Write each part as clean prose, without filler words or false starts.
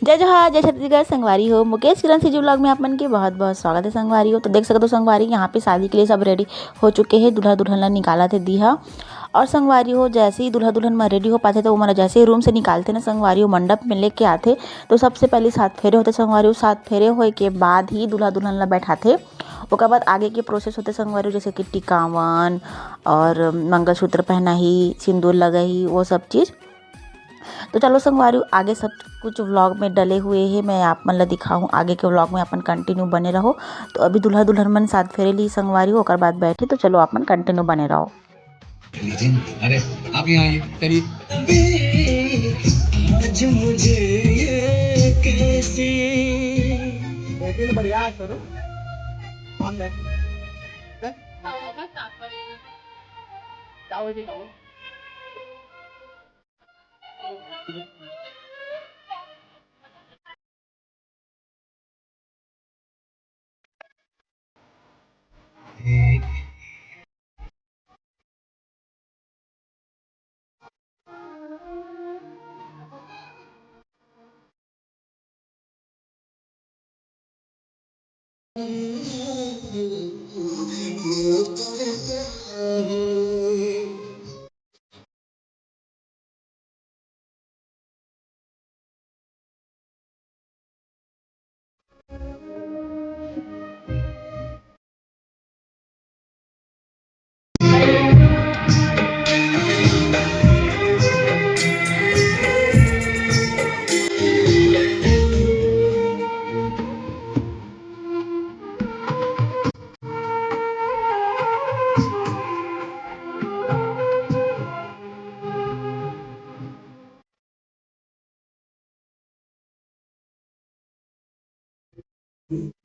जय जोहार जय छत्तीसगढ़ संगवारी हो। मुकेश किरण सीजी व्लॉग में आप मन के बहुत बहुत स्वागत है संगवारी हो। तो देख सकते हो संगवारी यहाँ पे शादी के लिए सब रेडी हो चुके हैं। दूल्हा दुल्हन ला निकाला थे दीहा और संगवारी हो जैसे ही दूल्हा दुल्हन में रेडी हो पाते तो वो मन जैसे ही रूम से निकालते ना संगवारी हो मंडप में लेके आते तो सबसे पहले 7 फेरे होते संगवारी हो। 7 फेरे होए के बाद ही दूल्हा दुल्हन ला बैठाते। उसके बाद आगे के प्रोसेस होते संगवारी हो जैसे कि टिकावन और मंगलसूत्र पहना ही, सिंदूर लगाई, वो सब चीज़। तो चलो संगवारी आगे सब कुछ व्लॉग में डले हुए हैं, मैं आप मन ला दिखाऊँ। आगे के व्लॉग में अपन कंटिन्यू बने रहो। तो अभी दूल्हा दुल्हन मन 7 फेरे ली संगवारी हो, ओकर बाद बैठे। तो चलो अपन कंटिन्यू बने रहो। अरे आप यहाँ आइए करिए। आज मुझे ये कैसी बढ़िया करो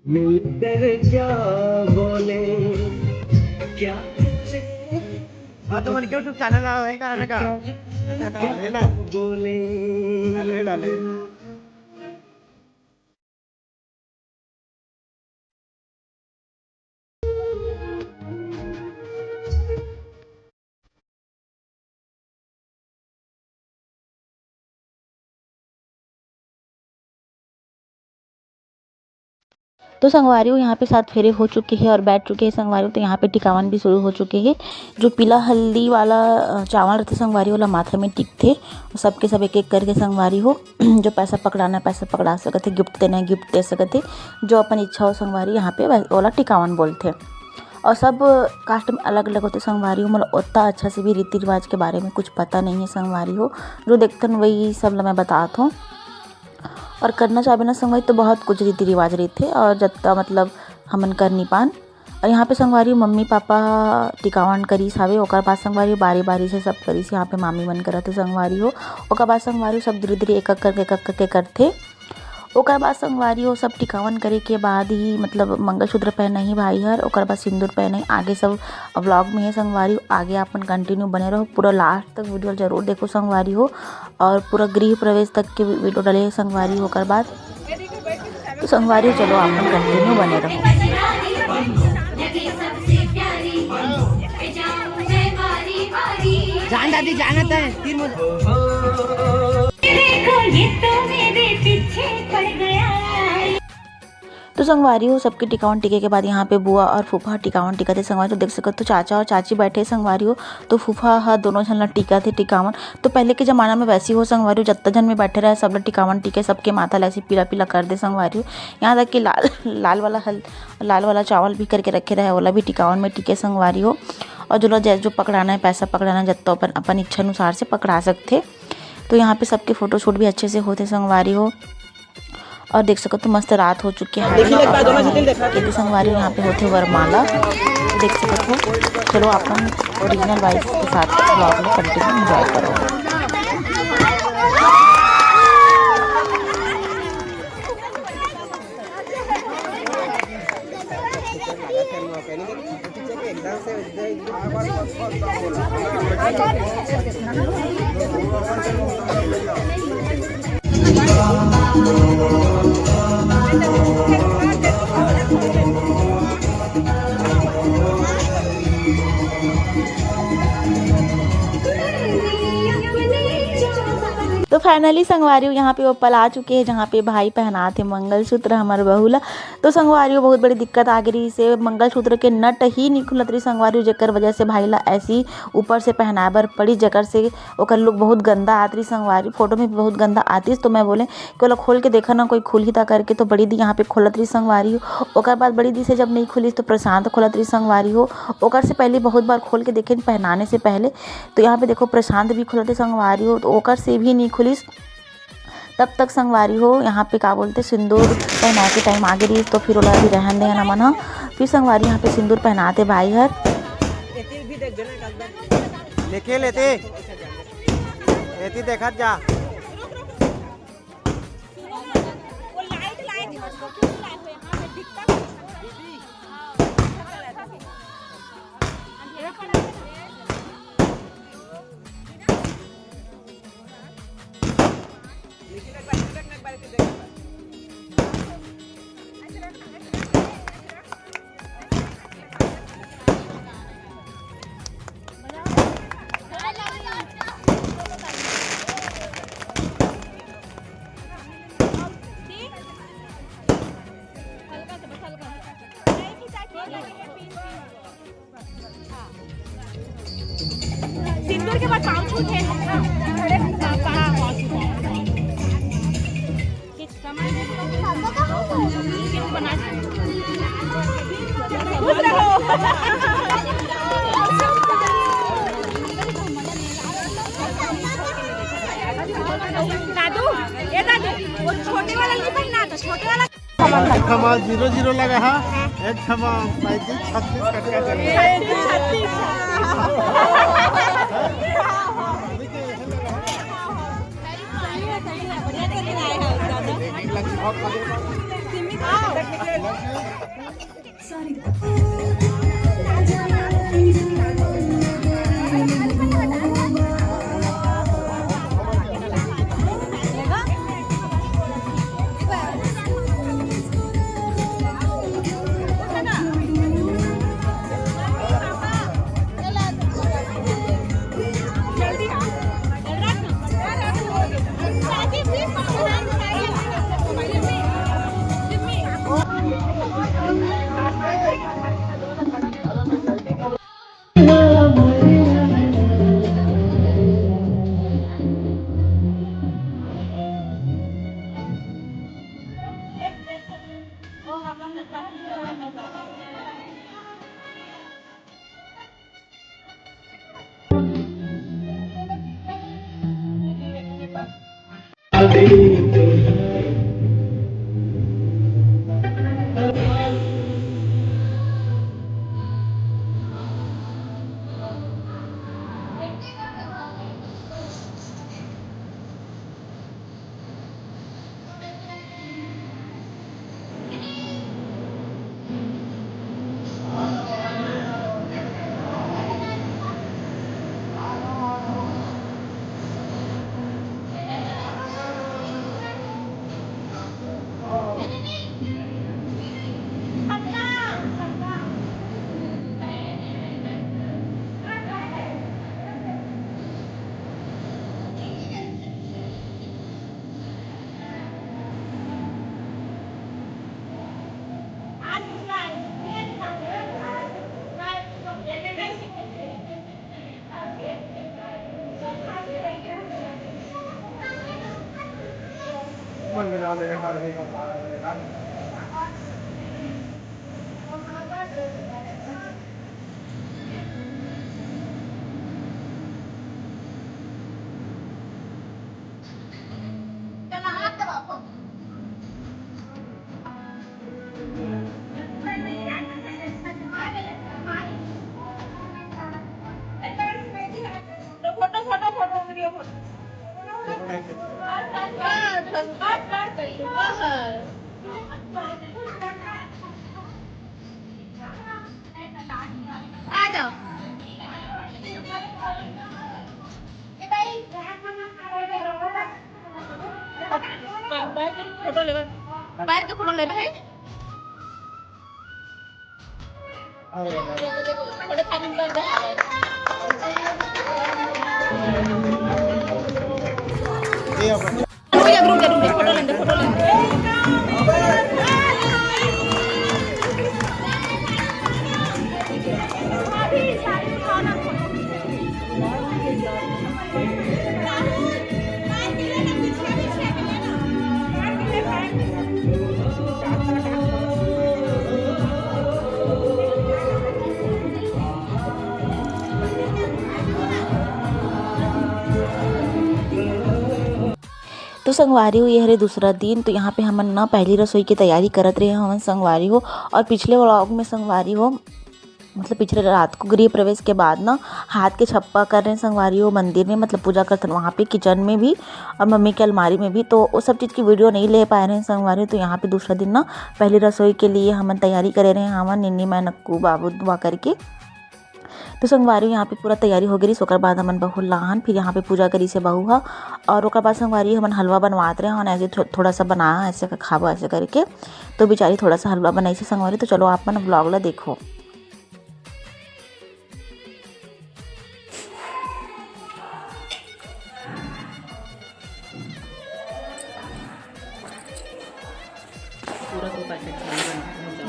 मिलकर क्या बोले क्या हाँ तो मन यूट्यूब चैनल है का बोले डाले तो संगवारी हो यहाँ पे 7 फेरे हो चुके हैं और बैठ चुके हैं संगवारी हो। तो यहाँ पे टिकावन भी शुरू हो चुके हैं। जो पीला हल्दी वाला चावल रहते संगवारी वाला माथा में टिकते सबके सब एक एक करके संगवारी हो। जो पैसा पकड़ाना पैसा पकड़ा सकते, गिफ्ट देना गिफ्ट दे सकते, जो अपन इच्छा हो संगवारी यहाँ पे वाला टिकावन बोलते। और सब कास्ट में अलग अलग होते संगवारी हो। मतलब उतना अच्छा से भी रीति रिवाज के बारे में कुछ पता नहीं है संगवारी हो। जो देखते हैं वही सब मैं बतात हूँ। और करना चाहे ना संगवारी तो बहुत कुछ रीति रिवाज रहते और जत्ता मतलब हमन कर नहीं पान। और यहाँ पे संगवारी मम्मी पापा टिकावन करीस हवे, ओकर बाद संगवारी बारी बारी से सब करीस। यहाँ पे मामी मन करते संगवारी हो। ओकर बाद संगवारी सब धीरे धीरे एक करके करते। ओकर बाद संगवारी हो सब टिकावन करे के बाद ही मतलब मंगलसूत्र पहना ही भाई हर, ओकर बाद सिंदूर पहना ही। आगे सब व्लॉग में है संगवारी, आगे अपन कंटिन्यू बने रहो। पूरा लास्ट तक वीडियो जरूर देखो संगवारी हो। और पूरा गृह प्रवेश तक के वीडियो डले संगवारी हो। ओकर बाद तो संगवारी हो चलो अपन कंटिन्यू बने रहो। जान दादी जानता है तीन तो संगवारी हो सबके टिकावन टिके के बाद यहाँ पे बुआ और फूफा टिकावन टिका थे संगवारी। तो देख सकते तो चाचा और चाची बैठे संगवारी हो। तो फूफा हा दोनों झन ला टिका थे टिकावन। तो पहले के ज़माना में वैसी हो संगवारी हो, जत्ता जन में बैठे रहे सब लोग टिकावन टिके, सबके माथा ऐसे पीला पीला कर दे संगवारी हो। यहाँ तक कि लाल वाला चावल भी करके रखे रहे, ओला भी टिकावन में टिके संगवारी हो। और जो पकड़ाना है पैसा पकड़ाना है जत्ता अपन इच्छा अनुसार से पकड़ा सकते। तो यहाँ पे सबके फोटोशूट भी अच्छे से होते संगवारी हो। और देख सको तो मस्त रात हो चुकी है संगवारी यहाँ पे होते वरमाला देख सको तो। चलो अपन ओरिजिनल वाइफ के साथ व्लॉग में कंटिन्यू एंजॉय करो। तो फाइनली संगवारी यहाँ पे वो पल आ चुके हैं जहाँ पे भाई पहनाते मंगलसूत्र हमारे बहुला। तो संगवारी बहुत बड़ी दिक्कत आ गई से मंगलसूत्र के नट ही नहीं खुलत रही संगवारी, जेकर वजह से भाई ला ऐसी ऊपर से पहना बर पड़ी, जेकर से ओकर लुक बहुत गंदा आती रही संगवारी, फोटो में भी बहुत गंदा आती। तो मैं बोले कि ओला खोल के देखा ना कोई खुल ही था करके, तो बड़ी दी यहाँ पे खोलत रही संगवारी हो। ओकर बाद बड़ी दी से जब नहीं खुली तो प्रशांत खोलत रही संगवारी हो। ओकर से पहले बहुत बार खोल के देखे पहनाने से पहले। तो यहाँ पे देखो प्रशांत भी खुलते संगवारी हो, तो ओकर से भी नहीं खुली। तब तक संगवारी हो यहाँ पे का बोलते सिंदूर पहना के टाइम आगे रही, तो फिर ओला भी रहन दे ना मन। फिर संगवारी यहाँ पे सिंदूर पहनाते भाई हर लेके लेते देखा जा। सिंदूर के बाद पाँव छूटे दादू ये दादू वो छोटे वाला नहीं पहना था, छोटे वाला खमा 0-0 लगा है, एक खमा 35-36 कटका पैर के फोटो ले रहे हैं। ये अपन फोटो लेंगे फोटो लेंगे। तो संगवारी हो ये हरे दूसरा दिन। तो यहाँ पे हमन ना पहली रसोई की तैयारी करत रहे हमन संगवारी हो। और पिछले व्लॉग में संगवारी हो मतलब पिछले रात को गृह प्रवेश के बाद ना हाथ के छप्पा कर रहे हैं संगवारी हो मंदिर में, मतलब पूजा करते हैं वहाँ पे किचन में भी और मम्मी के अलमारी में भी। तो वो सब चीज़ की वीडियो नहीं ले पा रहे हैं संगवारी। तो यहाँ पे दूसरा दिन ना पहली रसोई के लिए हमन तैयारी करे रहे हैं हमन निन्नी मैं नक्कू बाबू दुआ करके। तो संगवारी यहाँ पे पूरा तैयारी हो गई। ओकर बाद हमन बहू लाहन फिर यहाँ पे पूजा करी से बहू हा। और ओकर बाद संगवारी हमन हलवा बनवात रहे हैं ऐसे थोड़ा सा बना ऐसे खाबो ऐसे करके। तो बेचारी थोड़ा सा हलवा बनाई से संगवारी। तो चलो आप मन ब्लॉग ला देखो। पूरा 2 पैकेट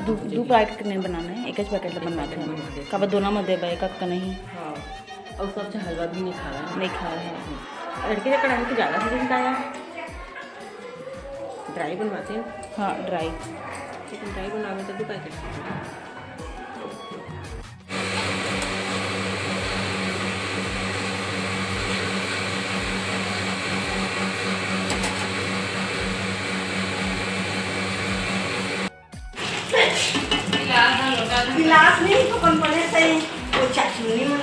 दो पैकेट नहीं बनाना है, एक पैकेट बनवाते हैं कब दोनों में देबा एक का नहीं। हाँ और सबसे हलवा भी नहीं खा रहा है। नहीं खा रहा है लड़के का कढ़ाई तो ज़्यादा से बताया ड्राई बनवाते हैं। हाँ ड्राई। लेकिन ड्राई बनावे तो 2 पैकेट गिलास नहीं तो कौन बने से वो चाचुनी में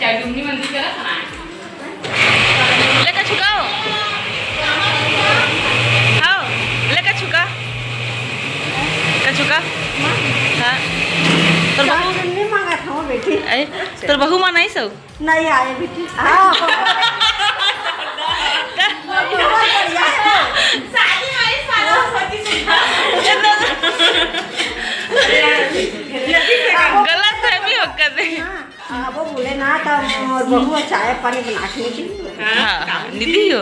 चाटुमनी मंदिर का खाना लेकर छुकाओ हाँ लेकर छुका का छुका हाँ तोर बहू चाचुनी मांगा था बेटी तोर बहू मां नहीं सो नहीं आए बेटी हाँ गलत है भी होकर दे वो बोले ना तो और बहू चाय पानी बना के निकली हाँ निधि हो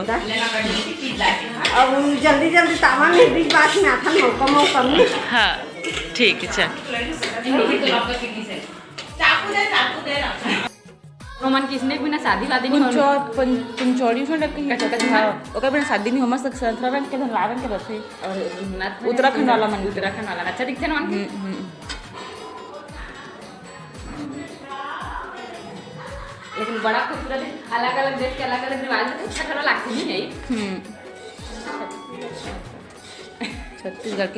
अब जल्दी जल्दी तावा में बीच बात में आता मौका में हाँ ठीक है चल रोमन किसने बिना शादी वादी नहीं होनी पंचौड़ी में रखी है अच्छा ओकर बिना शादी नहीं हमर संतरा रंग के लाल रंग के रखे और उत्तराखंड वाला मंदिर। उत्तराखंड वाला अच्छा दिखते ना मन लेकिन बड़ा खूबसूरत है। अलग अलग देश के अलग अलग रिवाज है, अच्छा खरा लगती नहीं है। छत्तीसगढ़ के